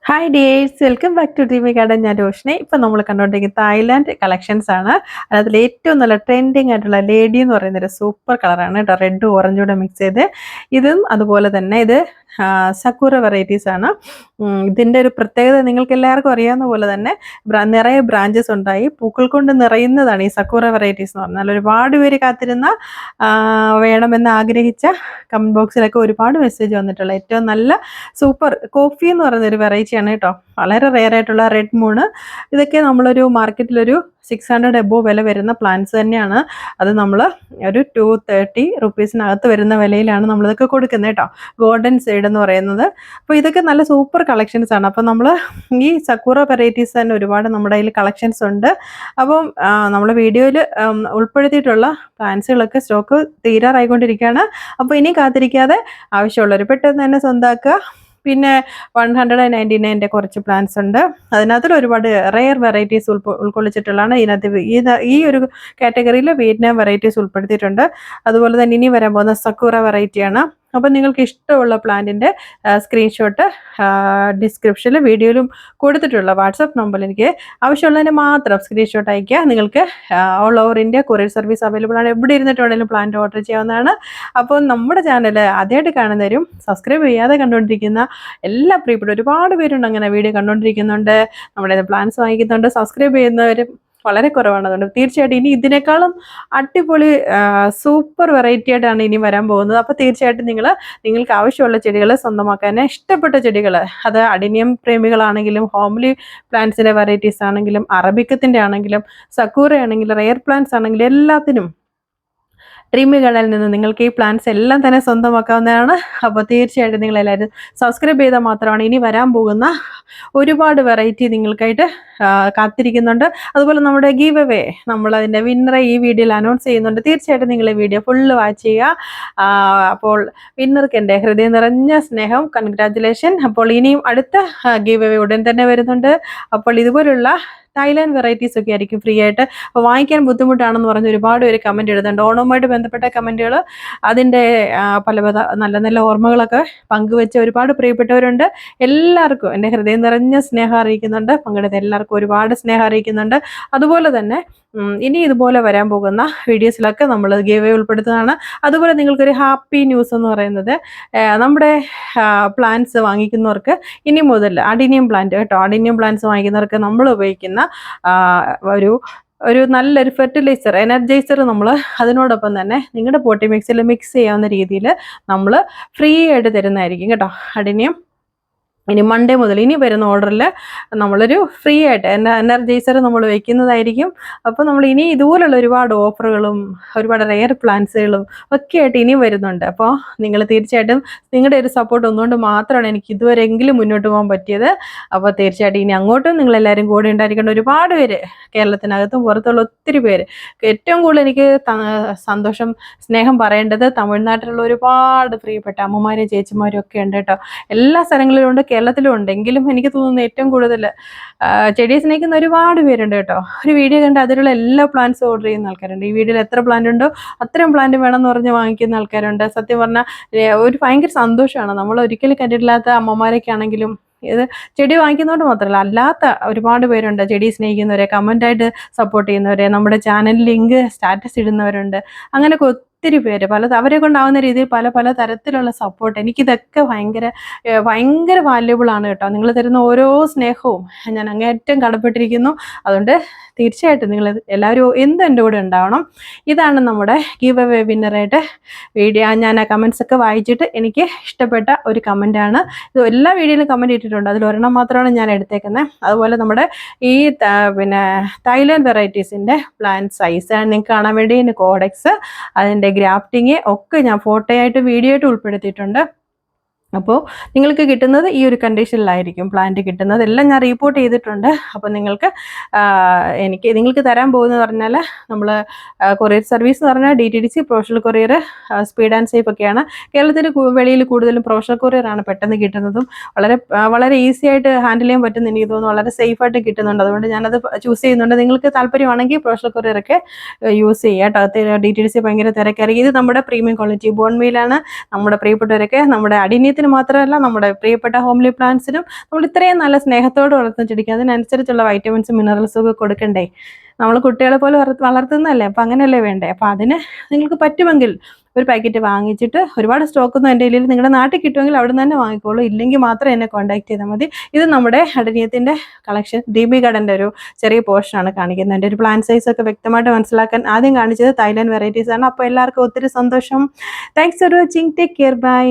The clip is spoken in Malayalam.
Hi dears, welcome back to dreamy garden. ഞാൻ റോഷ്നി. ഇപ്പം നമ്മൾ കണ്ടുകൊണ്ടിരിക്കുന്ന തായ്ലാൻഡ് കളക്ഷൻസ് ആണ്. അതിൽ ഏറ്റവും നല്ല ട്രെൻഡിങ് ആയിട്ടുള്ള ലേഡി എന്ന് പറയുന്നൊരു സൂപ്പർ കളറാണ് കേട്ടോ, റെഡും ഓറഞ്ചും കൂടെ മിക്സ് ചെയ്ത്. ഇതും അതുപോലെ തന്നെ ഇത് സക്കൂറ വെറൈറ്റീസ് ആണ്. ഇതിൻ്റെ ഒരു പ്രത്യേകത നിങ്ങൾക്ക് എല്ലാവർക്കും അറിയാവുന്ന പോലെ തന്നെ നിറയെ ബ്രാഞ്ചസ് ഉണ്ടായി പൂക്കൾ കൊണ്ട് നിറയുന്നതാണ് ഈ സക്കൂറ വെറൈറ്റീസ് എന്ന് പറഞ്ഞാൽ. ഒരുപാട് പേര് കാത്തിരുന്ന വേണമെന്ന് ആഗ്രഹിച്ച കമൻറ്റ് ബോക്സിലൊക്കെ ഒരുപാട് മെസ്സേജ് വന്നിട്ടുള്ള ഏറ്റവും നല്ല സൂപ്പർ കോഫി എന്ന് പറയുന്നൊരു വെറൈറ്റിയാണ് കേട്ടോ. വളരെ റെയർ ആയിട്ടുള്ള റെഡ് മൂണ്. ഇതൊക്കെ നമ്മളൊരു മാർക്കറ്റിലൊരു 600 എബോ വില വരുന്ന പ്ലാന്റ്സ് തന്നെയാണ്. അത് നമ്മൾ ഒരു 230 റുപ്പീസിനകത്ത് വരുന്ന വിലയിലാണ് നമ്മളിതൊക്കെ കൊടുക്കുന്നത് കേട്ടോ. ഗോൾഡൻ സൈഡ് എന്ന് പറയുന്നത്. അപ്പോൾ ഇതൊക്കെ നല്ല സൂപ്പർ കളക്ഷൻസ് ആണ്. അപ്പോൾ നമ്മൾ ഈ സക്കൂറ വെറൈറ്റീസ് തന്നെ ഒരുപാട് നമ്മുടെ കയ്യിൽ കളക്ഷൻസ് ഉണ്ട്. അപ്പം നമ്മൾ വീഡിയോയിൽ ഉൾപ്പെടുത്തിയിട്ടുള്ള പ്ലാന്റ്സുകളൊക്കെ സ്റ്റോക്ക് തീരാറായിക്കൊണ്ടിരിക്കുകയാണ്. അപ്പോൾ ഇനി കാത്തിരിക്കാതെ ആവശ്യമുള്ളവർ പെട്ടെന്ന് തന്നെ സ്വന്തമാക്കുക. പിന്നെ 199 കുറച്ച് പ്ലാന്റ്സ് ഉണ്ട്. അതിനകത്തിൽ ഒരുപാട് റെയർ വെറൈറ്റീസ് ഉൾക്കൊള്ളിച്ചിട്ടുള്ളതാണ്. ഈ ഒരു കാറ്റഗറിയിൽ വിയറ്റ്നാം വെറൈറ്റീസ് ഉൾപ്പെടുത്തിയിട്ടുണ്ട്. അതുപോലെ തന്നെ ഇനി വരാൻ പോകുന്ന സക്കൂറ വെറൈറ്റിയാണ്. അപ്പോൾ നിങ്ങൾക്ക് ഇഷ്ടമുള്ള പ്ലാന്റിൻ്റെ സ്ക്രീൻഷോട്ട് ഡിസ്ക്രിപ്ഷനിൽ വീഡിയോയിലും കൊടുത്തിട്ടുള്ള വാട്സപ്പ് നമ്പറിൽ എനിക്ക് ആവശ്യമുള്ളതിന് മാത്രം സ്ക്രീൻഷോട്ട് അയയ്ക്കുക. നിങ്ങൾക്ക് all over India courier service available ആണ്. എവിടെ ഇരുന്നിട്ടുണ്ടെങ്കിലും പ്ലാന്റ് ഓർഡർ ചെയ്യാവുന്നതാണ്. അപ്പോൾ നമ്മുടെ ചാനൽ ആദ്യമായിട്ട് കാണുന്നവരും സബ്സ്ക്രൈബ് ചെയ്യാതെ കണ്ടുകൊണ്ടിരിക്കുന്ന എല്ലാ പ്രിയപ്പെട്ട ഒരുപാട് പേരുണ്ട്. അങ്ങനെ വീഡിയോ കണ്ടുകൊണ്ടിരിക്കുന്നുണ്ട്, നമ്മുടെ പ്ലാൻസ് വാങ്ങിക്കുന്നുണ്ട്. സബ്സ്ക്രൈബ് ചെയ്യുന്നവരും വളരെ കുറവാണ്. അതുകൊണ്ട് തീർച്ചയായിട്ടും ഇനി ഇതിനേക്കാളും അടിപൊളി സൂപ്പർ വെറൈറ്റി ആയിട്ടാണ് ഇനി വരാൻ പോകുന്നത്. അപ്പോൾ തീർച്ചയായിട്ടും നിങ്ങൾക്ക് ആവശ്യമുള്ള ചെടികൾ സ്വന്തമാക്കാൻ, ഇഷ്ടപ്പെട്ട ചെടികൾ, അത് അഡിനിയം പ്രേമികളാണെങ്കിലും ഹോംലി പ്ലാന്റ്സിൻ്റെ വെറൈറ്റീസ് ആണെങ്കിലും അറബിക്കത്തിൻ്റെ ആണെങ്കിലും സക്കൂറ ആണെങ്കിലും റെയർ പ്ലാന്റ്സ് ആണെങ്കിലും എല്ലാത്തിനും ഡ്രീമി ഗാർഡനിൽ നിന്ന് നിങ്ങൾക്ക് ഈ പ്ലാന്റ്സ് എല്ലാം തന്നെ സ്വന്തമാക്കാവുന്നതാണ്. അപ്പോൾ തീർച്ചയായിട്ടും നിങ്ങളെല്ലാവരും സബ്സ്ക്രൈബ് ചെയ്താൽ മാത്രമാണ് ഇനി വരാൻ പോകുന്ന ഒരുപാട് വെറൈറ്റി നിങ്ങൾക്കായിട്ട് കാത്തിരിക്കുന്നുണ്ട്. അതുപോലെ നമ്മുടെ ഗീവ് അവേ നമ്മളതിൻ്റെ വിന്നറെ ഈ വീഡിയോയിൽ അനൗൺസ് ചെയ്യുന്നുണ്ട്. തീർച്ചയായിട്ടും നിങ്ങൾ ഈ വീഡിയോ ഫുള്ള് വാച്ച് ചെയ്യുക. അപ്പോൾ വിന്നർക്ക് എൻ്റെ ഹൃദയം നിറഞ്ഞ സ്നേഹം, കൺഗ്രാറ്റുലേഷൻ. അപ്പോൾ ഇനിയും അടുത്ത ഗീവ് അവേ ഉടൻ തന്നെ വരുന്നുണ്ട്. അപ്പോൾ ഇതുപോലുള്ള തായ്ലാൻഡ് വെറൈറ്റീസ് ഒക്കെ ആയിരിക്കും ഫ്രീ ആയിട്ട്. അപ്പോൾ വാങ്ങിക്കാൻ ബുദ്ധിമുട്ടാണെന്ന് പറഞ്ഞ് ഒരുപാട് പേര് കമൻറ്റ് ഇടുന്നുണ്ട്. ഓണവുമായിട്ട് ബന്ധപ്പെട്ട കമൻറ്റുകൾ, അതിൻ്റെ പല നല്ല നല്ല ഓർമ്മകളൊക്കെ പങ്കുവെച്ച ഒരുപാട് പ്രിയപ്പെട്ടവരുണ്ട്. എല്ലാവർക്കും എൻ്റെ ഹൃദയം നിറഞ്ഞ സ്നേഹം അറിയിക്കുന്നുണ്ട്. പങ്കെടുത്ത എല്ലാവർക്കും ഒരുപാട് സ്നേഹം അറിയിക്കുന്നുണ്ട്. അതുപോലെ തന്നെ ഇനി ഇതുപോലെ വരാൻ പോകുന്ന വീഡിയോസിലൊക്കെ നമ്മൾ ഗീവ് ഉൾപ്പെടുത്തുന്നതാണ്. അതുപോലെ നിങ്ങൾക്കൊരു ഹാപ്പി ന്യൂസ് എന്ന് പറയുന്നത്, നമ്മുടെ പ്ലാന്റ്സ് വാങ്ങിക്കുന്നവർക്ക് ഇനി മുതൽ അഡിനിയം പ്ലാന്റ് കേട്ടോ, അഡിനിയം പ്ലാന്റ്സ് വാങ്ങിക്കുന്നവർക്ക് നമ്മൾ ഉപയോഗിക്കുന്ന ഒരു നല്ലൊരു ഫെർട്ടിലൈസർ, എനർജൈസർ നമ്മൾ അതിനോടൊപ്പം തന്നെ നിങ്ങളുടെ പോട്ടി മിക്സിൽ മിക്സ് ചെയ്യാവുന്ന രീതിയിൽ നമ്മൾ ഫ്രീ ആയിട്ട് തരുന്നതായിരിക്കും കേട്ടോ. അഡിനിയം ഇനി മൺഡേ മുതൽ ഇനി വരുന്ന ഓർഡറിൽ നമ്മളൊരു ഫ്രീ ആയിട്ട് എനർജൈസർ നമ്മൾ വയ്ക്കുന്നതായിരിക്കും. അപ്പോൾ നമ്മൾ ഇനി ഇതുപോലുള്ള ഒരുപാട് ഓഫറുകളും ഒരുപാട് റെയർ പ്ലാന്റ്സുകളും ഒക്കെ ആയിട്ട് ഇനിയും വരുന്നുണ്ട്. അപ്പോൾ നിങ്ങൾ തീർച്ചയായിട്ടും നിങ്ങളുടെ ഒരു സപ്പോർട്ട് ഒന്നുകൊണ്ട് മാത്രമാണ് എനിക്ക് ഇതുവരെയെങ്കിലും മുന്നോട്ട് പോകാൻ പറ്റിയത്. അപ്പോൾ തീർച്ചയായിട്ടും ഇനി അങ്ങോട്ടും നിങ്ങളെല്ലാവരും കൂടെ ഉണ്ടായിരിക്കേണ്ട ഒരുപാട് പേര്, കേരളത്തിനകത്തും പുറത്തുള്ള ഒത്തിരി പേര്. ഏറ്റവും കൂടുതൽ എനിക്ക് സന്തോഷം, സ്നേഹം പറയേണ്ടത് തമിഴ്നാട്ടിലുള്ള ഒരുപാട് പ്രിയപ്പെട്ട അമ്മമാരും ചേച്ചിമാരും ഒക്കെ ഉണ്ട് കേട്ടോ. എല്ലാ സ്ഥലങ്ങളിലും ഉണ്ട്, കേരളത്തിലും ഉണ്ട്. എങ്കിലും എനിക്ക് തോന്നുന്നു ഏറ്റവും കൂടുതൽ ചെടിയെ സ്നേഹിക്കുന്ന ഒരുപാട് പേരുണ്ട് കേട്ടോ. ഒരു വീഡിയോ കണ്ട് അതിലുള്ള എല്ലാ പ്ലാന്റ്സും ഓർഡർ ചെയ്യുന്ന ആൾക്കാരുണ്ട്. ഈ വീഡിയോയിൽ എത്ര പ്ലാന്റ് ഉണ്ടോ അത്രയും പ്ലാന്റ് വേണമെന്ന് പറഞ്ഞ് വാങ്ങിക്കുന്ന ആൾക്കാരുണ്ട്. സത്യം പറഞ്ഞാൽ ഒരു ഭയങ്കര സന്തോഷമാണ്. നമ്മൾ ഒരിക്കലും കണ്ടിട്ടില്ലാത്ത അമ്മമാരൊക്കെ ആണെങ്കിലും ഇത് ചെടി വാങ്ങിക്കുന്നതുകൊണ്ട് മാത്രമല്ല, അല്ലാത്ത ഒരുപാട് പേരുണ്ട്. ചെടി സ്നേഹിക്കുന്നവരെ, കമൻ്റായിട്ട് സപ്പോർട്ട് ചെയ്യുന്നവരെ, നമ്മുടെ ചാനൽ ലിങ്ക് സ്റ്റാറ്റസ് ഇടുന്നവരുണ്ട്. അങ്ങനെ ഒത്തിരി പേര് അവരെ കൊണ്ടാവുന്ന രീതിയിൽ പല തരത്തിലുള്ള സപ്പോർട്ട്. എനിക്കിതൊക്കെ ഭയങ്കര വാല്യുബിൾ ആണ് കേട്ടോ. നിങ്ങൾ തരുന്ന ഓരോ സ്നേഹവും ഞാൻ അങ്ങേയറ്റം കടപ്പെട്ടിരിക്കുന്നു. അതുകൊണ്ട് തീർച്ചയായിട്ടും നിങ്ങൾ എല്ലാവരും എന്തും എൻ്റെ കൂടെ ഉണ്ടാവണം. ഇതാണ് നമ്മുടെ ഗീവ് അവേ വിന്നറായിട്ട് വീഡിയോ. ഞാൻ ആ കമൻസ് ഒക്കെ വായിച്ചിട്ട് എനിക്ക് ഇഷ്ടപ്പെട്ട ഒരു കമൻറ്റാണ് ഇത്. എല്ലാ വീഡിയോയിലും കമൻറ്റ് ഇട്ടിട്ടുണ്ട്, അതിലൊരെണ്ണം മാത്രമാണ് ഞാൻ എടുത്തേക്കുന്നത്. അതുപോലെ നമ്മുടെ ഈ തായ്ലാൻഡ് വെറൈറ്റീസിൻ്റെ പ്ലാന്റ് സൈസ് നിങ്ങൾക്ക് കാണാൻ വേണ്ടി കോഡെക്സ്, അതിൻ്റെ ഗ്രാഫ്റ്റിങ് ഒക്കെ ഞാൻ ഫോട്ടോ ആയിട്ട് വീഡിയോ ആയിട്ട് ഉൾപ്പെടുത്തിയിട്ടുണ്ട്. അപ്പോൾ നിങ്ങൾക്ക് കിട്ടുന്നത് ഈ ഒരു കണ്ടീഷനിലായിരിക്കും പ്ലാന്റ് കിട്ടുന്നത്. എല്ലാം ഞാൻ റിപ്പോർട്ട് ചെയ്തിട്ടുണ്ട്. അപ്പോൾ നിങ്ങൾക്ക് തരാൻ പോകുന്നത് പറഞ്ഞാൽ, നമ്മൾ കൊറിയർ സർവീസ് എന്ന് പറഞ്ഞാൽ DTDC, professional courier, speed and safe ഒക്കെയാണ്. കേരളത്തിന് വെളിയിൽ കൂടുതലും പ്രൊഫഷണൽ കൊറിയറാണ് പെട്ടെന്ന് കിട്ടുന്നതും വളരെ ഈസി ആയിട്ട് ഹാൻഡിൽ ചെയ്യാൻ പറ്റുന്ന, എനിക്ക് തോന്നുന്നു വളരെ സേഫായിട്ട് കിട്ടുന്നുണ്ട്. അതുകൊണ്ട് ഞാനത് ചൂസ് ചെയ്യുന്നുണ്ട്. നിങ്ങൾക്ക് താല്പര്യമാണെങ്കിൽ പ്രൊഫഷണൽ കൊറിയറൊക്കെ യൂസ് ചെയ്യുക കേട്ടോ. DTDC ഭയങ്കര തിരക്കായിരിക്കും. ഇത് നമ്മുടെ പ്രീമിയം ക്വാളിറ്റി ബോൺമീലാണ്. നമ്മുടെ പ്രിയപ്പെട്ടവരൊക്കെ നമ്മുടെ അഡിനിയത്തിന് അഡീനിയത്തിന് മാത്രമല്ല നമ്മുടെ പ്രിയപ്പെട്ട ഹോംലി പ്ലാന്റ്സിനും നമ്മൾ ഇത്രയും നല്ല സ്നേഹത്തോട് വളർത്തുന്ന ചെടിക്ക് അതിനനുസരിച്ചുള്ള വൈറ്റമിൻസും മിനറൽസും ഒക്കെ കൊടുക്കണ്ടേ. നമ്മൾ കുട്ടികളെ പോലെ വളർത്തുന്നതല്ലേ, അപ്പം അങ്ങനെയല്ലേ വേണ്ടേ. അപ്പം അതിന് നിങ്ങൾക്ക് പറ്റുമെങ്കിൽ ഒരു പാക്കറ്റ് വാങ്ങിച്ചിട്ട്, ഒരുപാട് സ്റ്റോക്കൊന്നും എൻ്റെ കയ്യിൽ നിങ്ങളുടെ നാട്ടിൽ കിട്ടുമെങ്കിൽ അവിടെ നിന്ന് തന്നെ വാങ്ങിക്കോളൂ, ഇല്ലെങ്കിൽ മാത്രം എന്നെ കോൺടാക്ട് ചെയ്താൽ മതി. ഇത് നമ്മുടെ അഡനിയത്തിൻ്റെ കളക്ഷൻ ഡ്രീമി ഗാർഡൻ്റെ ഒരു ചെറിയ പോർഷനാണ് കാണിക്കുന്നത്. എൻ്റെ ഒരു പ്ലാന്റ് സൈസ് ഒക്കെ വ്യക്തമായിട്ട് മനസ്സിലാക്കാൻ ആദ്യം കാണിച്ചത് തായ്ലാൻഡ് വെറൈറ്റീസ് ആണ്. അപ്പോൾ എല്ലാവർക്കും ഒത്തിരി സന്തോഷം. Thanks for watching. Take care. By.